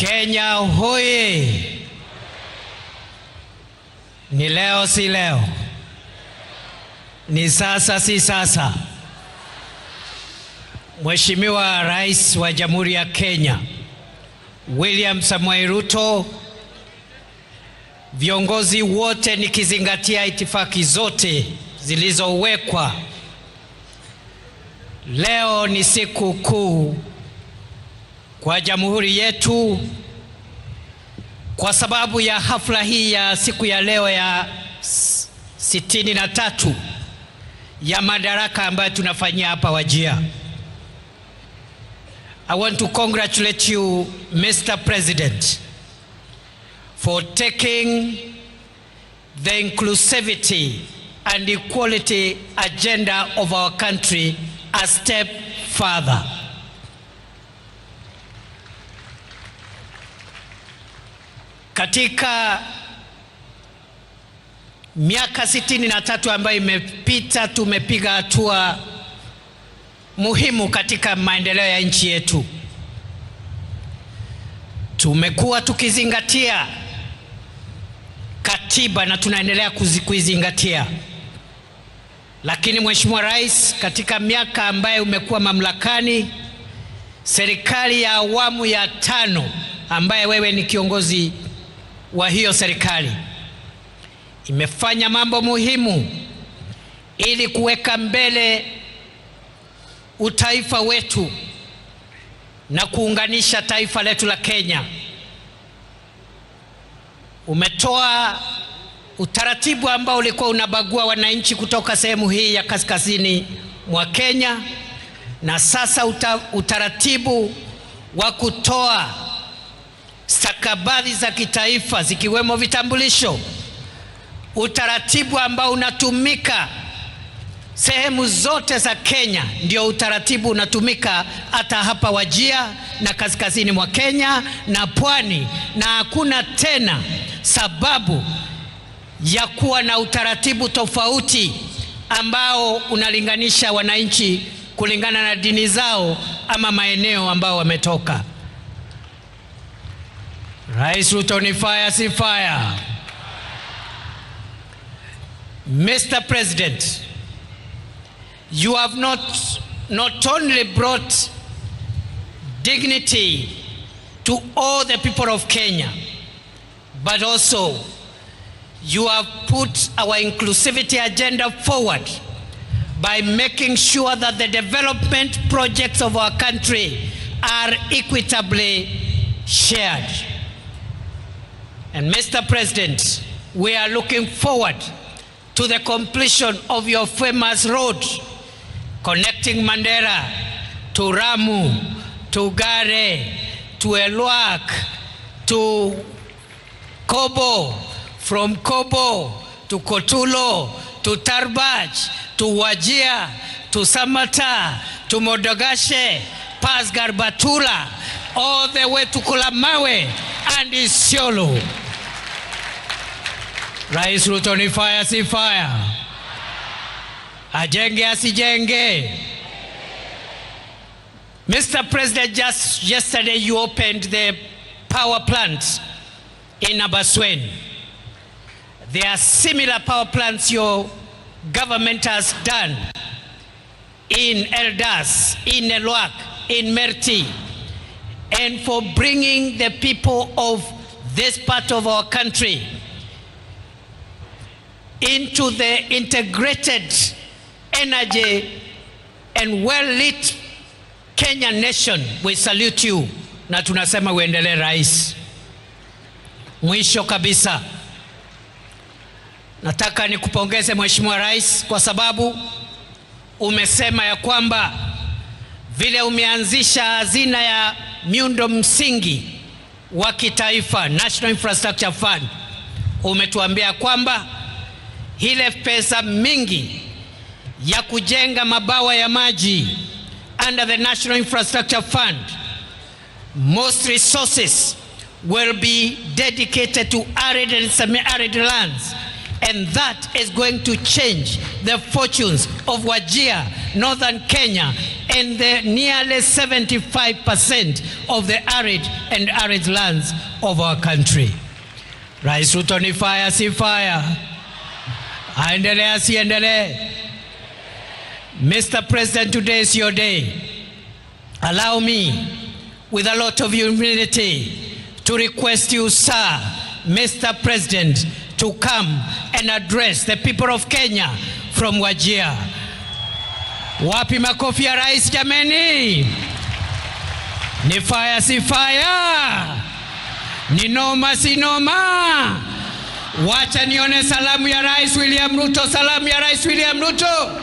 Kenya hoye! Ni leo si leo, ni sasa si sasa. Mheshimiwa Rais wa Jamhuri ya Kenya William Samoei Ruto, viongozi wote nikizingatia itifaki zote zilizowekwa, leo ni siku kuu kwa jamhuri yetu kwa sababu ya hafla hii ya siku ya leo ya 63 ya madaraka ambayo tunafanyia hapa Wajir. I want to congratulate you, Mr. President, for taking the inclusivity and equality agenda of our country a step further. Katika miaka 63 ambayo imepita, tumepiga hatua muhimu katika maendeleo ya nchi yetu. Tumekuwa tukizingatia katiba na tunaendelea kuizingatia. Lakini Mheshimiwa Rais, katika miaka ambayo umekuwa mamlakani, serikali ya awamu ya 5 ambaye wewe ni kiongozi wa hiyo serikali imefanya mambo muhimu ili kuweka mbele utaifa wetu na kuunganisha taifa letu la Kenya. Umetoa utaratibu ambao ulikuwa unabagua wananchi kutoka sehemu hii ya kaskazini mwa Kenya, na sasa utaratibu wa kutoa stakabadhi za kitaifa zikiwemo vitambulisho, utaratibu ambao unatumika sehemu zote za Kenya, ndio utaratibu unatumika hata hapa Wajir na kaskazini mwa Kenya na pwani, na hakuna tena sababu ya kuwa na utaratibu tofauti ambao unalinganisha wananchi kulingana na dini zao ama maeneo ambao wametoka. Rais Ruto, ni fire si fire. Mr. President, you have not only brought dignity to all the people of Kenya, but also you have put our inclusivity agenda forward by making sure that the development projects of our country are equitably shared. And Mr. President, we are looking forward to the completion of your famous road connecting Mandera to Ramu, to Gare, to Elwak, to Kobo, from Kobo to Kotulo, to Tarbaj, to Wajir, to Samata, to Modogashe, past Garbatula, all the way to Kulamawe and Isiolo. Rais Ruto, ni fire si fire. Ajenge asijenge. Mr. President, just yesterday you opened the power plant in Abaswen. There are similar power plants your government has done in Eldas, in Elwak, in Merti, and for bringing the people of this part of our country into the integrated energy and well-lit Kenyan nation. We salute you na tunasema uendelee rais. Mwisho kabisa, nataka nikupongeze Mheshimiwa Rais kwa sababu umesema ya kwamba vile umeanzisha hazina ya miundo msingi wa kitaifa, National Infrastructure Fund, umetuambia kwamba ile pesa mingi ya kujenga mabawa ya maji under the National Infrastructure Fund, most resources will be dedicated to arid and semi-arid lands, and that is going to change the fortunes of Wajir northern Kenya and the nearly 75% of the arid and arid lands of our country. Rais Ruto ni fire si fire? Aendelee asiendelee? Mr. President, today is your day. Allow me, with a lot of humility, to request you, sir, Mr. President, to come and address the people of Kenya from Wajir. Wapi makofi ya rais jameni? Ni fire si fire? Ni noma si noma? Wacha nione salamu ya Rais William Ruto, salamu ya Rais William Ruto.